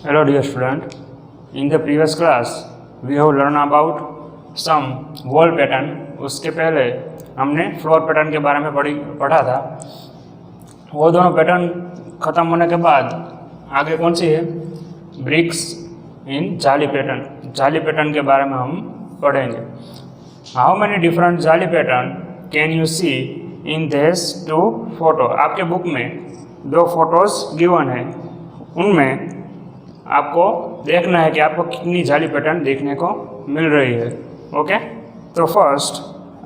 Hello dear student, in the previous class we have learned about some wall pattern। उसके पहले हमने floor pattern के बारे में पढ़ा था। वो दोनों पैटर्न ख़त्म होने के बाद आगे कौन सी है, ब्रिक्स इन जाली पैटर्न। जाली पैटर्न के बारे में हम पढ़ेंगे। How many different jaali pattern can you see in this two photo. आपके बुक में दो फोटोज गिवन है, उनमें आपको देखना है कि आपको कितनी जाली पैटर्न देखने को मिल रही है। ओके, तो फर्स्ट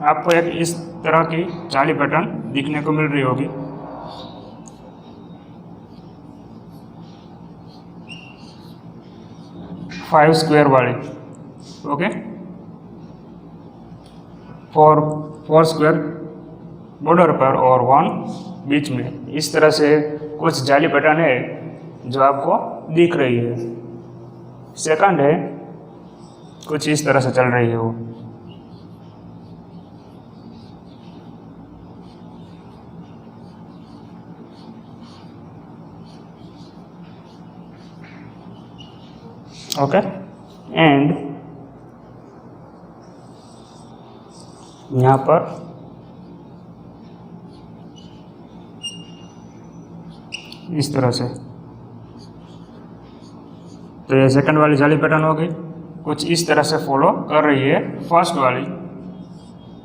आपको एक इस तरह की जाली पैटर्न दिखने को मिल रही होगी। फाइव स्क्वायर वाली, ओके, फोर स्क्वायर बॉर्डर पर और वन बीच में। इस तरह से कुछ जाली पैटर्न है जो आपको दिख रही है। सेकंड है, कुछ इस तरह से चल रही है वो। ओके, एंड यहाँ पर इस तरह से, तो ये सेकंड वाली जाली पैटर्न हो गई, कुछ इस तरह से फॉलो कर रही है फर्स्ट वाली,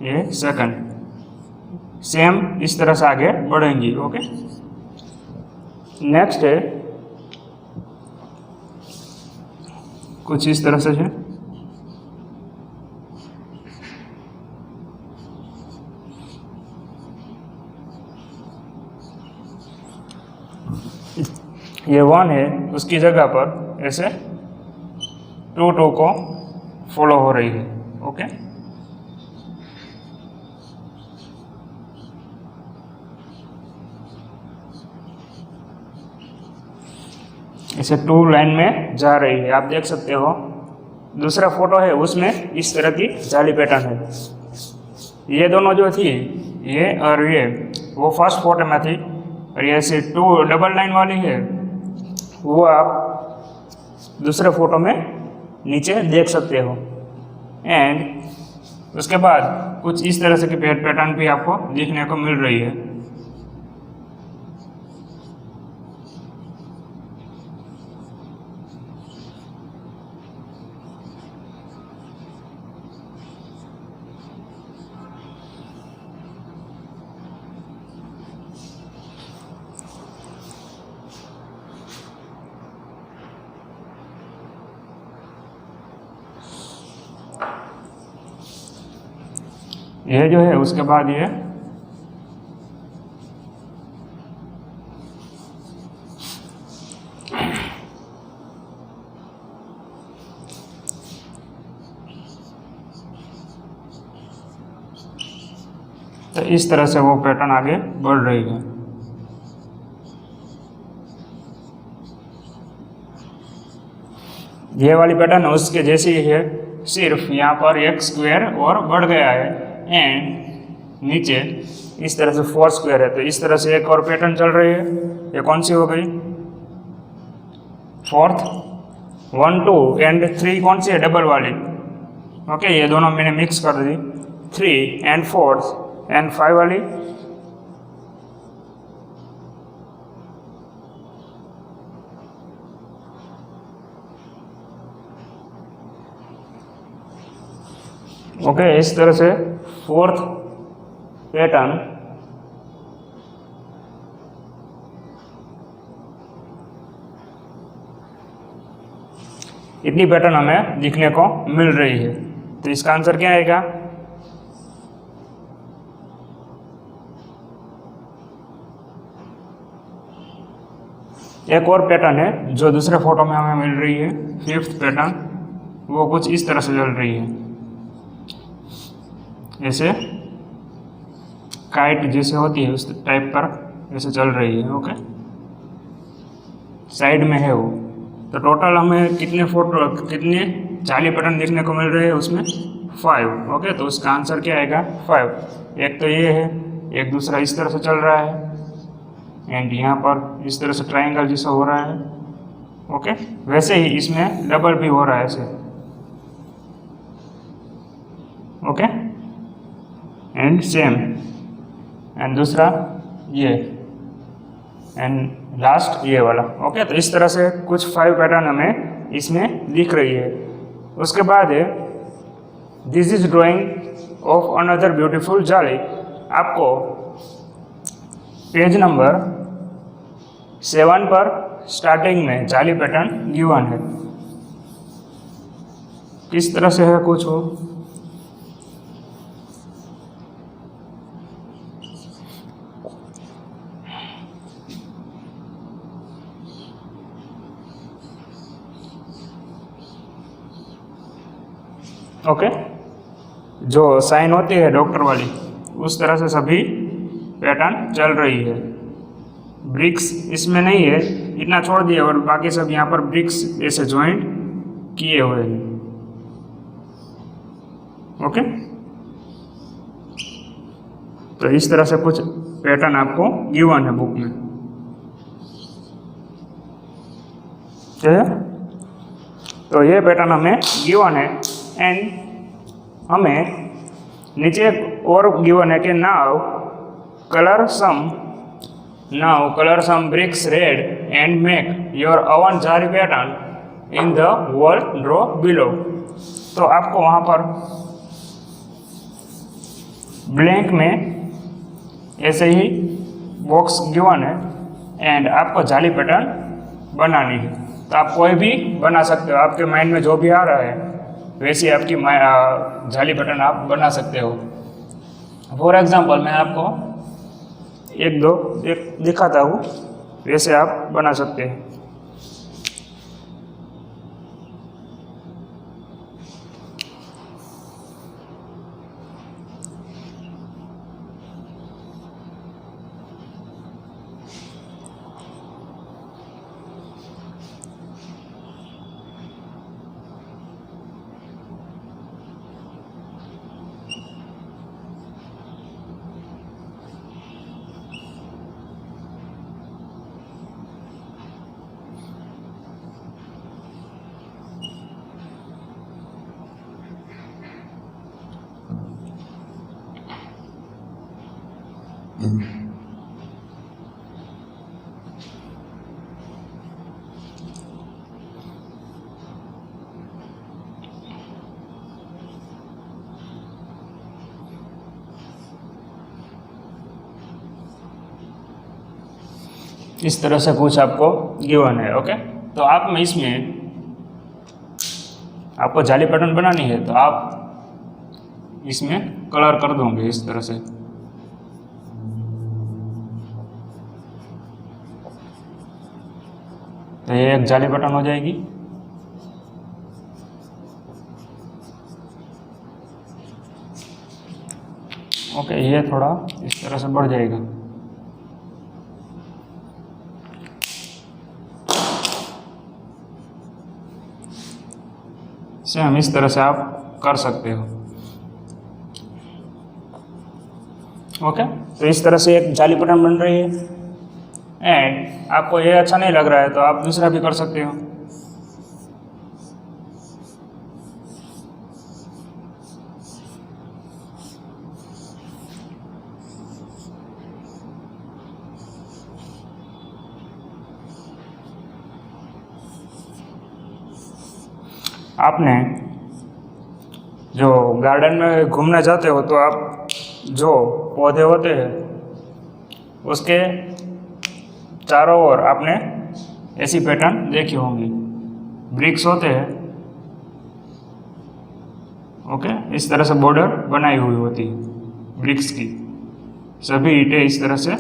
ये सेकंड। सेम इस तरह से आगे बढ़ेंगी। ओके, नेक्स्ट है कुछ इस तरह से है, ये वन है, उसकी जगह पर ऐसे टू को फॉलो हो रही है। ओके, ऐसे टू लाइन में जा रही है, आप देख सकते हो। दूसरा फोटो है, उसमें इस तरह की जाली पैटर्न है। ये दोनों जो थी, ये और ये, वो फर्स्ट फोटो में थी, और ये ऐसे टू डबल लाइन वाली है, वो आप दूसरे फोटो में नीचे देख सकते हो। एंड उसके बाद कुछ इस तरह से की पैटर्न भी आपको देखने को मिल रही है। ये जो है, उसके बाद ये तो इस तरह से वो पैटर्न आगे बढ़ रही है। ये वाली पैटर्न उसके जैसी ही है, सिर्फ यहाँ पर एक स्क्वायर और बढ़ गया है, एंड नीचे इस तरह से फोर स्क्वायर है। तो इस तरह से एक और पैटर्न चल रही है। ये कौन सी हो गई, फोर्थ। 1 2 एंड 3 कौन सी है, डबल वाली। ओके, ये दोनों मैंने मिक्स कर दी। 3 एंड 4 एंड 5 वाली। ओके, इस तरह से फोर्थ पैटर्न इतनी पैटर्न हमें दिखने को मिल रही है। तो इसका आंसर क्या आएगा, एक और पैटर्न है जो दूसरे फोटो में हमें मिल रही है, फिफ्थ पैटर्न। वो कुछ इस तरह से चल रही है, ऐसे काइट जैसे होती है उस टाइप पर ऐसे चल रही है। ओके, साइड में है वो। तो टोटल हमें कितने जाली पैटर्न देखने को मिल रहे हैं, उसमें 5। ओके, तो उसका आंसर क्या आएगा, 5। एक तो ये है, एक दूसरा इस तरह से चल रहा है, एंड यहाँ पर इस तरह से ट्रायंगल जैसा हो रहा है, ओके, वैसे ही इसमें डबल भी हो रहा है ऐसे। ओके, एंड सेम, एंड दूसरा ये, एंड लास्ट ये वाला। ओके, तो इस तरह से कुछ 5 पैटर्न हमें इसमें दिख रही है। उसके बाद है this is drying of another beautiful जाली। आपको पेज नंबर 7 पर स्टार्टिंग में जाली पैटर्न गिवन है। किस तरह से है कुछ हो, ओके, जो साइन होती है डॉक्टर वाली उस तरह से सभी पैटर्न चल रही है। ब्रिक्स इसमें नहीं है, इतना छोड़ दिया, और बाकी सब यहाँ पर ब्रिक्स ऐसे ज्वाइंट किए हुए हैं। ओके, तो इस तरह से कुछ पैटर्न आपको गिवन है बुक में। ठीक है, तो ये पैटर्न हमें गिवन है, एंड हमें नीचे और गिवन है कि now colour some bricks red and make your own jaali pattern in the wall draw below. तो आपको वहाँ पर ब्लैंक में ऐसे ही बॉक्स गिवन है, एंड आपको जाली पैटर्न बनानी है। तो आप कोई भी बना सकते हो, आपके माइंड में जो भी आ रहा है वैसे आपकी जाली पैटर्न आप बना सकते हो। फॉर एग्जांपल मैं आपको एक दो दिखाता हूँ, वैसे आप बना सकते हैं। इस तरह से कुछ आपको गिवन है। ओके, तो आप में इसमें आपको जाली पैटर्न बनानी है, तो आप इसमें कलर कर दोगे इस तरह से। तो ये एक जाली पैटर्न हो जाएगी। ओके, ये थोड़ा इस तरह से बढ़ जाएगा। सेम इस तरह से आप कर सकते हो। ओके, तो इस तरह से एक जाली पैटर्न बन रही है, एंड आपको ये अच्छा नहीं लग रहा है तो आप दूसरा भी कर सकते हो। आपने जो गार्डन में घूमने जाते हो तो आप जो पौधे होते हैं उसके चारों ओर आपने ऐसी पैटर्न देखी होंगी, ब्रिक्स होते हैं। ओके, इस तरह से बॉर्डर बनाई हुई होती है ब्रिक्स की, सभी ईंटें इस तरह से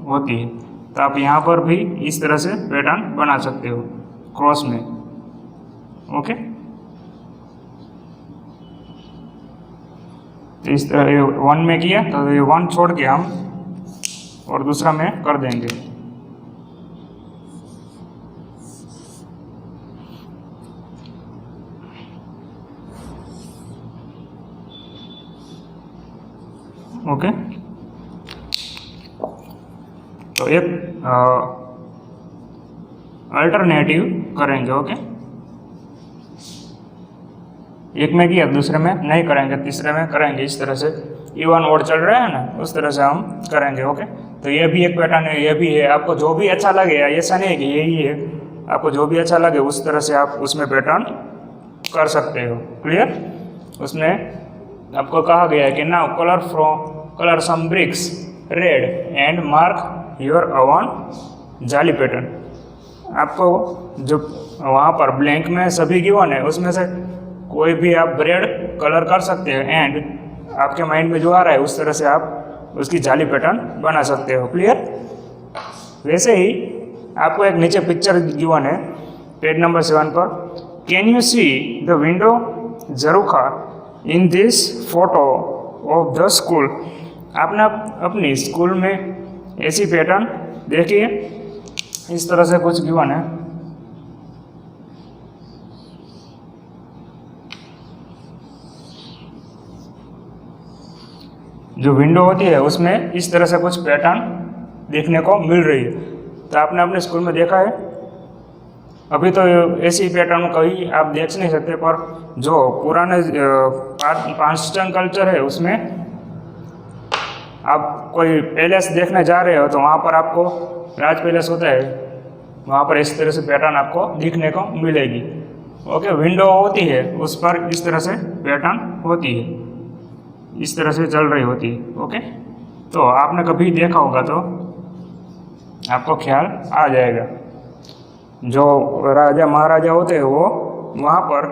होती है। तो आप यहाँ पर भी इस तरह से पैटर्न बना सकते हो क्रॉस में। ओके, तो इस तरह ये 1 में किया, तो ये 1 छोड़ के हम और दूसरा में कर देंगे। ओके, तो एक अल्टरनेटिव करेंगे। ओके, एक में किया दूसरे में नहीं करेंगे, तीसरे में करेंगे। इस तरह से इवन ओड चल रहा है ना, उस तरह से हम करेंगे। ओके, तो ये भी एक पैटर्न है, ये भी है। आपको जो भी अच्छा लगे, ऐसा नहीं है कि यही है, आपको जो भी अच्छा लगे उस तरह से आप उसमें पैटर्न कर सकते हो। क्लियर? उसमें आपको कहा गया है कि now colour some bricks red and mark your own jaali pattern. आपको जो वहाँ पर ब्लैंक में सभी गिवन है, उसमें से कोई भी आप रेड कलर कर सकते हो एंड आपके माइंड में जो आ रहा है उस तरह से आप उसकी जाली पैटर्न बना सकते हो। क्लियर? वैसे ही आपको एक नीचे पिक्चर गिवन है पेज नंबर 7 पर। Can you see the window jharokha in this photo of the school. आपने अपनी स्कूल में ऐसी पैटर्न देखिए, इस तरह से कुछ गिवन है। जो विंडो होती है उसमें इस तरह से कुछ पैटर्न देखने को मिल रही है। तो आपने अपने स्कूल में देखा है? अभी तो ऐसी पैटर्न कहीं आप देख नहीं सकते, पर जो पुराने पाकिस्तान कल्चर है उसमें आप कोई पैलेस देखने जा रहे हो तो वहाँ पर आपको राज पैलेस होता है, वहाँ पर इस तरह से पैटर्न आपको दिखने को मिलेगी। ओके, विंडो होती है उस पर इस तरह से पैटर्न होती है, इस तरह से चल रही होती है। ओके, तो आपने कभी देखा होगा तो आपको ख्याल आ जाएगा। जो राजा महाराजा होते हैं वो वहाँ पर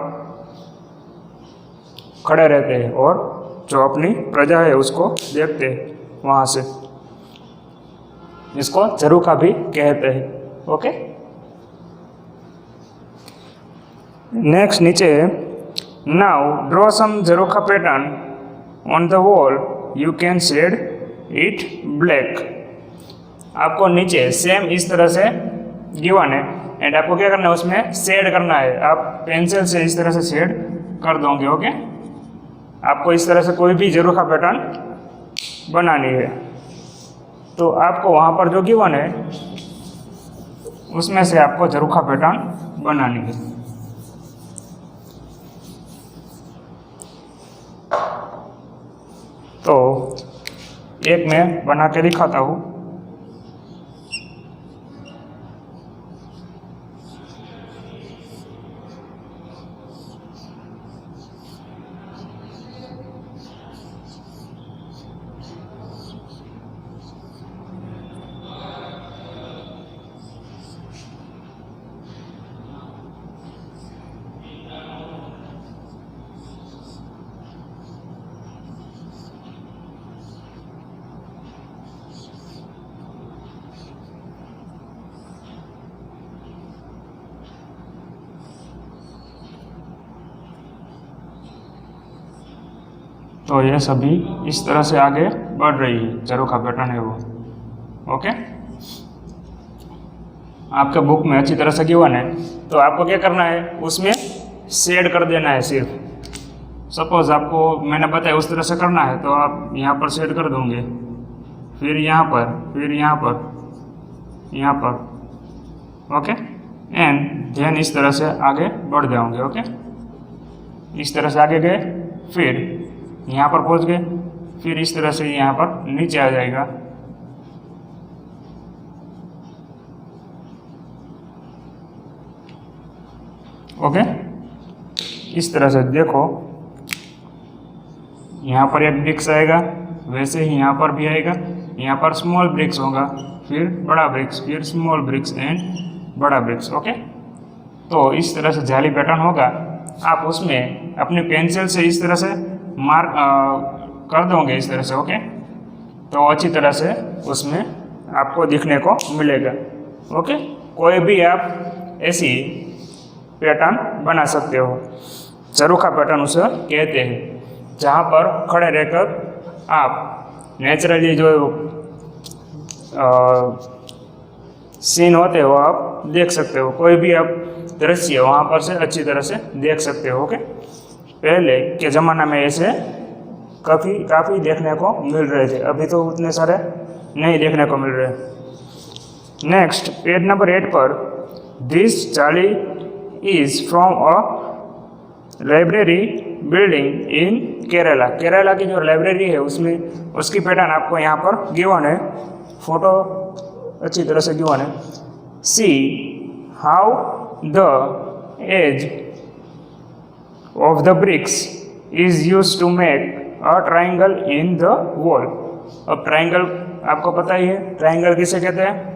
खड़े रहते हैं और जो अपनी प्रजा है उसको देखते हैं वहाँ से। इसको झरोखा भी कहते हैं। ओके, नेक्स्ट नीचे now draw some jharokha pattern on the wall, you can shade it black. आपको नीचे सेम इस तरह से गिवन है एंड आपको क्या करना है, उसमें शेड करना है। आप पेंसिल से इस तरह से शेड कर दोगे। ओके, आपको इस तरह से कोई भी झरोखा पैटर्न बनानी है तो आपको वहाँ पर जो गिवन है उसमें से आपको झरोखा पैटर्न बनानी है। तो एक मैं बना के दिखाता हूँ। तो ये सभी इस तरह से आगे बढ़ रही है, झरोखा पैटर्न है वो। ओके, आपके बुक में अच्छी तरह से गिवन है तो आपको क्या करना है, उसमें शेड कर देना है सिर्फ। सपोज आपको मैंने बताया उस तरह से करना है तो आप यहाँ पर शेड कर दोगे, फिर यहाँ पर, फिर यहाँ पर, यहाँ पर। ओके, एंड देन इस तरह से आगे बढ़ जाओगे। ओके, इस तरह से आगे गए, फिर यहाँ पर पहुँच गए, फिर इस तरह से यहाँ पर नीचे आ जाएगा। ओके, इस तरह से देखो, यहाँ पर एक ब्रिक्स आएगा, वैसे ही यहाँ पर भी आएगा। यहाँ पर स्मॉल ब्रिक्स होगा, फिर बड़ा ब्रिक्स, फिर स्मॉल ब्रिक्स एंड बड़ा ब्रिक्स। ओके, तो इस तरह से जाली पैटर्न होगा। आप उसमें अपने पेंसिल से इस तरह से मार्क कर दोगे इस तरह से। ओके, तो अच्छी तरह से उसमें आपको दिखने को मिलेगा। ओके, कोई भी आप ऐसी पैटर्न बना सकते हो, झरोखा पैटर्न उसे कहते हैं, जहाँ पर खड़े रहकर आप नेचुरली जो सीन होते हैं वो आप देख सकते हो। कोई भी आप दृश्य वहाँ पर से अच्छी तरह से देख सकते हो। ओके, पहले के ज़माना में ऐसे काफ़ी देखने को मिल रहे थे, अभी तो उतने सारे नहीं देखने को मिल रहे। नेक्स्ट पेज नंबर 8 पर दिस चाली is from a library building in Kerala. Kerala की जो लाइब्रेरी है उसमें उसकी पैटर्न आपको यहाँ पर गिवन है, फोटो अच्छी तरह से गिवन है। See how the edge of the bricks is use to make a triangle in the wall. अब ट्राइंगल आपको पता ही है, ट्राइंगल किसे कहते हैं?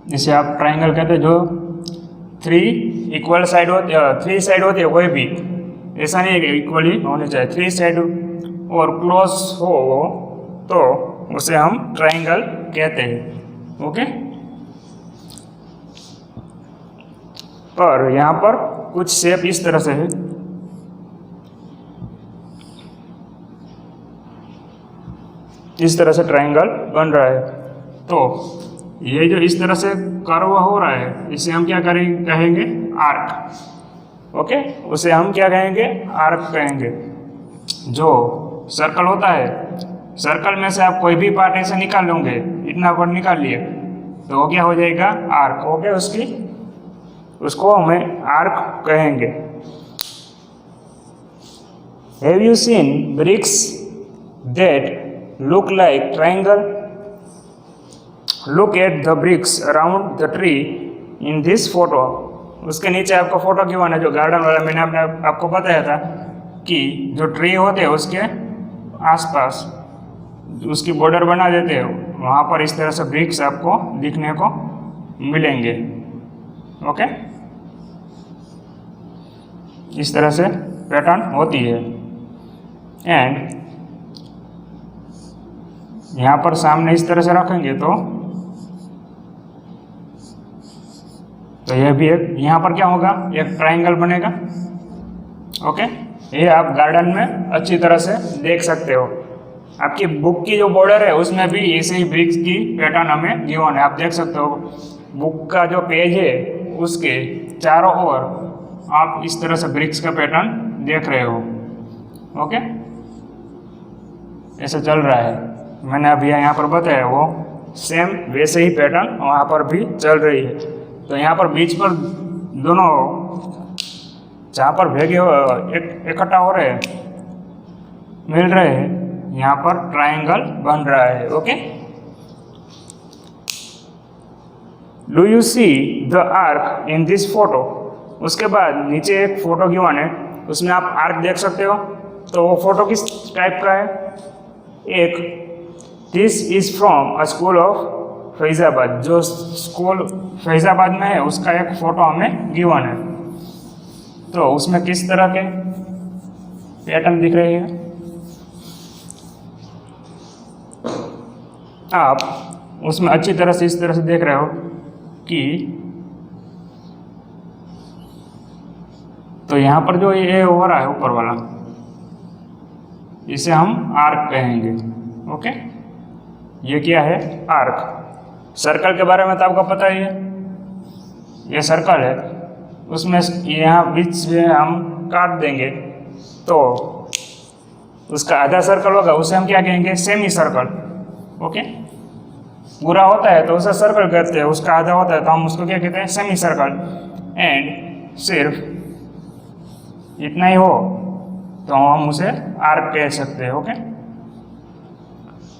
जिसे आप ट्राइंगल कहते हैं, जो 3 इक्वल साइड होती है, 3 साइड होती है, कोई भी ऐसा नहीं है कि इक्वली होने चाहिए, 3 साइड और क्लोज हो तो उसे हम ट्राइंगल कहते हैं। ओके, पर यहाँ पर कुछ शेप इस तरह से है, इस तरह से ट्राइंगल बन रहा है। तो ये जो इस तरह से कर्व हो रहा है इसे हम क्या कहेंगे? आर्क। ओके, उसे हम क्या कहेंगे? आर्क कहेंगे। जो सर्कल होता है, सर्कल में से आप कोई भी पार्ट ऐसे निकाल लोगे, इतना पार्ट निकाल लिए तो वो क्या हो जाएगा? आर्क। ओके, उसको हमें आर्क कहेंगे। Have you seen bricks that look like triangle? Look at the bricks around the tree in this photo. उसके नीचे आपको फोटो गिवन है, जो गार्डन वाला मैंने आपको बताया था कि जो ट्री होते हैं उसके आसपास उसकी बॉर्डर बना देते हैं, वहाँ पर इस तरह से ब्रिक्स आपको दिखने को मिलेंगे। ओके, इस तरह से पैटर्न होती है। एंड यहाँ पर सामने इस तरह से रखेंगे तो यह भी एक, यहाँ पर क्या होगा? एक ट्राइंगल बनेगा। ओके, ये आप गार्डन में अच्छी तरह से देख सकते हो। आपकी बुक की जो बॉर्डर है उसमें भी ऐसे ही ब्रिक्स की पैटर्न हमें गिवन है, आप देख सकते हो। बुक का जो पेज है उसके चारों ओर आप इस तरह से ब्रिक्स का पैटर्न देख रहे हो। ओके, ऐसा चल रहा है, मैंने अभी यहाँ पर बताया वो सेम वैसे ही पैटर्न वहाँ पर भी चल रही है। तो यहाँ पर बीच पर दोनों जहाँ पर भेगे इकट्ठा हो रहे हैं, मिल रहे हैं, यहाँ पर ट्राइंगल बन रहा है। Okay, do you see the arc in this photo? उसके बाद नीचे एक फोटो गिवन है, उसमें आप आर्क देख सकते हो। तो वो फोटो किस टाइप का है? एक this is from a school of Faizabad. जो स्कूल फैजाबाद में है उसका एक फोटो हमें गिवन है। तो उसमें किस तरह के पैटर्न दिख रहे हैं? आप उसमें अच्छी तरह से इस तरह से देख रहे हो कि तो यहाँ पर जो ये हो रहा है ऊपर वाला, इसे हम आर्क कहेंगे। ओके, ये क्या है? आर्क। सर्कल के बारे में तो आपको पता ही है, ये सर्कल है, उसमें यहाँ बीच में हम काट देंगे तो उसका आधा सर्कल होगा, उसे हम क्या कहेंगे? Semi circle. ओके, पूरा होता है तो उसे सर्कल कहते हैं, उसका आधा होता है तो हम उसको क्या कहते हैं? Semi circle. एंड सिर्फ इतना ही हो तो हम उसे आर्क कह सकते हैं। ओके,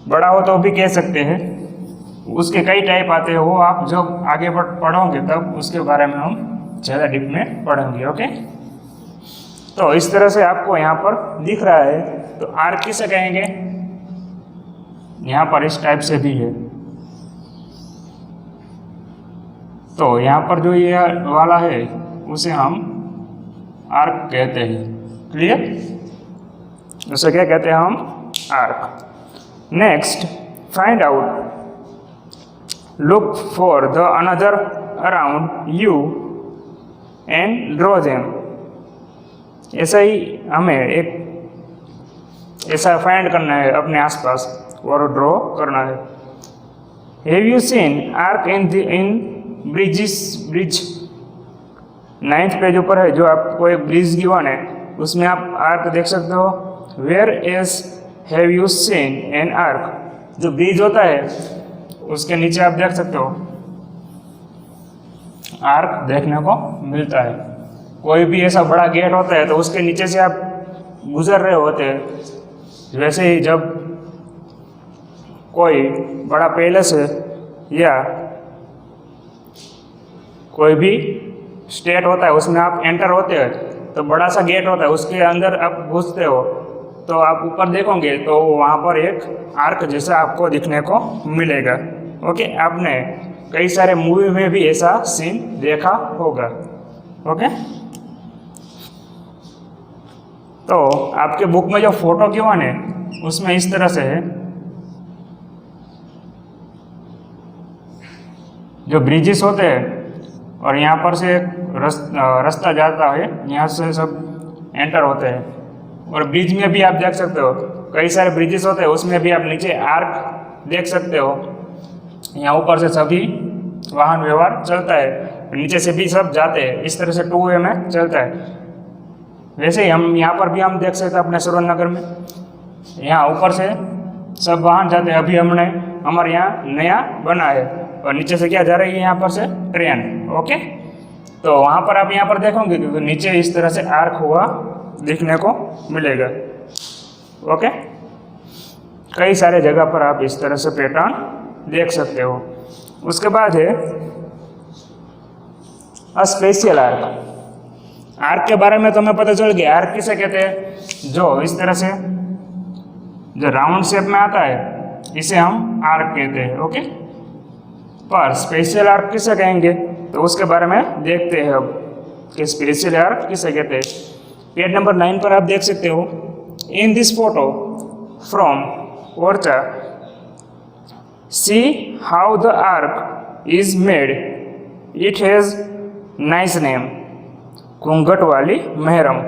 बड़ा हो तो भी कह सकते हैं, उसके कई टाइप आते हैं, वो आप जब आगे पढ़ोगे तब उसके बारे में हम ज़्यादा डीप में पढ़ेंगे। ओके, तो इस तरह से आपको यहाँ पर दिख रहा है। तो आर्क किसे कहेंगे? यहाँ पर इस टाइप से भी है। तो यहाँ पर जो ये वाला है उसे हम आर्क कहते हैं। क्लियर? उसे क्या कहते हैं हम? Arc. Next, find out, look for the another around you and draw them. ऐसा ही हमें एक ऐसा फाइंड करना है अपने आसपास और ड्रॉ करना है। Have you scene arc in bridge 9th page ऊपर है, जो आपको एक ब्रिज गिवन है उसमें आप आर्क देख सकते हो। Where else have you seen an arch, जो ब्रिज होता है उसके नीचे आप देख सकते हो आर्क देखने को मिलता है। कोई भी ऐसा बड़ा गेट होता है तो उसके नीचे से आप गुजर रहे होते हैं। वैसे ही जब कोई बड़ा पैलेस है या कोई भी स्टेट होता है उसमें आप एंटर होते हैं तो बड़ा सा गेट होता है, उसके अंदर आप घुसते हो तो आप ऊपर देखोगे तो वहाँ पर एक आर्क जैसा आपको दिखने को मिलेगा। ओके, आपने कई सारे मूवी में भी ऐसा सीन देखा होगा। ओके, तो आपके बुक में जो फोटो गिवन है उसमें इस तरह से है, जो ब्रिजेस होते हैं और यहाँ पर से एक रास्ता जाता है, यहाँ से सब एंटर होते हैं। और ब्रिज में भी आप देख सकते हो कई सारे ब्रिजेस होते हैं, उसमें भी आप नीचे आर्क देख सकते हो। यहाँ ऊपर से सभी वाहन व्यवहार चलता है, नीचे से भी सब जाते हैं, इस तरह से 2 वे में चलता है। वैसे ही हम यहाँ पर भी हम देख सकते हैं अपने सुरेंद्रनगर में, यहाँ ऊपर से सब वाहन जाते हैं। अभी हमने हमारे यहाँ नया बना है और नीचे से क्या जा रही है, यहाँ पर से ट्रेन। ओके, तो वहाँ पर आप यहाँ पर देखोगे तो नीचे इस तरह से आर्क हुआ दिखने को मिलेगा। ओके, कई सारे जगह पर आप इस तरह से पैटर्न देख सकते हो। उसके बाद है स्पेशल आर्क। आर्क के बारे में तो हमें पता चल गया, आर्क किसे कहते हैं, जो इस तरह से जो राउंड शेप में आता है इसे हम आर्क कहते हैं। ओके, पर स्पेशल आर्क किसे कहेंगे तो उसके बारे में देखते हैं अब कि स्पेशल आर्क किसे कहते हैं। पेज नंबर 9 पर आप देख सकते हो, इन this photo from Orchha C how the arc is made, it has nice name, घूंघट वाली मेहरम।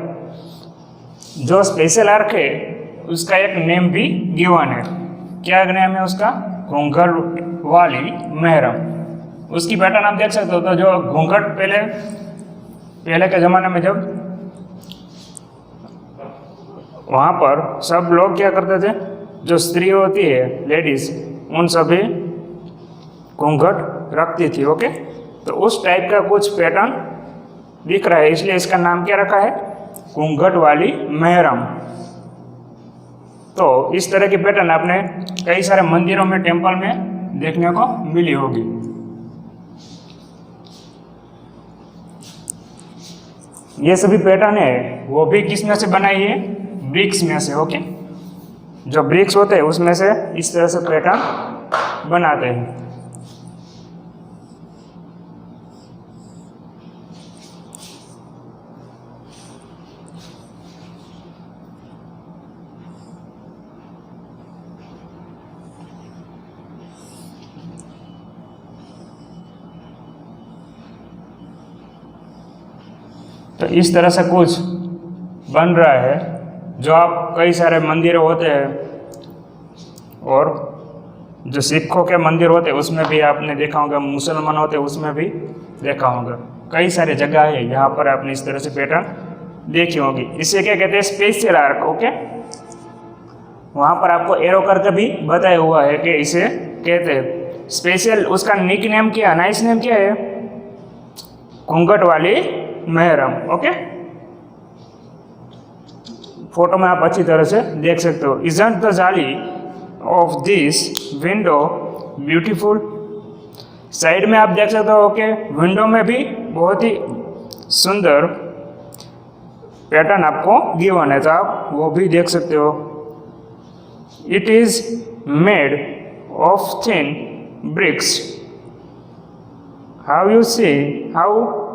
जो स्पेशल आर्क है उसका एक नेम भी गिवन है। क्या नेम है उसका, घूंघट वाली मेहरम। उसकी पैटर्न आप देख सकते हो, तो जो घूंघट पहले के ज़माने में जब वहाँ पर सब लोग क्या करते थे, जो स्त्री होती है लेडीज उन सभी घूंघट रखती थी। ओके, तो उस टाइप का कुछ पैटर्न दिख रहा है, इसलिए इसका नाम क्या रखा है, घूंघट वाली मेहरम। तो इस तरह की पैटर्न आपने कई सारे मंदिरों में, टेम्पल में देखने को मिली होगी। ये सभी पैटर्न है वो भी किस में से बनाई है, ब्रिक्स में से। ओके, जो ब्रिक्स होते हैं उसमें से इस तरह से पैटर्न बनाते हैं। तो इस तरह से कुछ बन रहा है, जो आप कई सारे मंदिर होते हैं और जो सिखों के मंदिर होते हैं उसमें भी आपने देखा होगा, मुसलमान होते हैं उसमें भी देखा होगा। कई सारे जगह है यहाँ पर आपने इस तरह से पैटर्न देखी होगी। इसे क्या कहते हैं, स्पेशल आर्क। ओके, वहाँ पर आपको एरो करके भी बताया हुआ है कि इसे कहते हैं स्पेशल। उसका निक नेम क्या, नाइस नेम क्या है, घूंघट वाली मेहरम। ओके, फोटो में आप अच्छी तरह से देख सकते हो। इजंट द जाली of this window beautiful. Side में आप देख सकते हो कि विंडो में भी बहुत ही सुंदर पैटर्न आपको गिवन है, तो आप वो भी देख सकते हो। It is made of thin bricks. How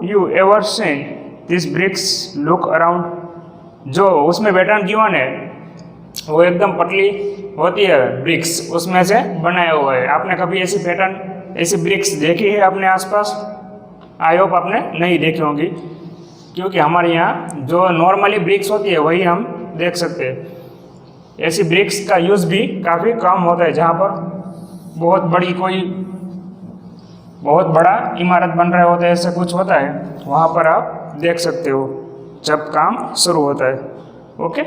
you ever seen this bricks look around. जो उसमें पैटर्न गिवन है वो एकदम पतली होती है ब्रिक्स, उसमें से बनाया हुआ है। आपने कभी ऐसी पैटर्न, ऐसी ब्रिक्स देखी है अपने आसपास? आई होप आपने नहीं देखी होंगी, क्योंकि हमारे यहाँ जो नॉर्मली ब्रिक्स होती है वही हम देख सकते हैं। ऐसी ब्रिक्स का यूज़ भी काफ़ी कम होता है। जहाँ पर बहुत बड़ा इमारत बन रहा होता है, ऐसा कुछ होता है, वहाँ पर आप देख सकते हो। जब काम शुरू होता है। ओके।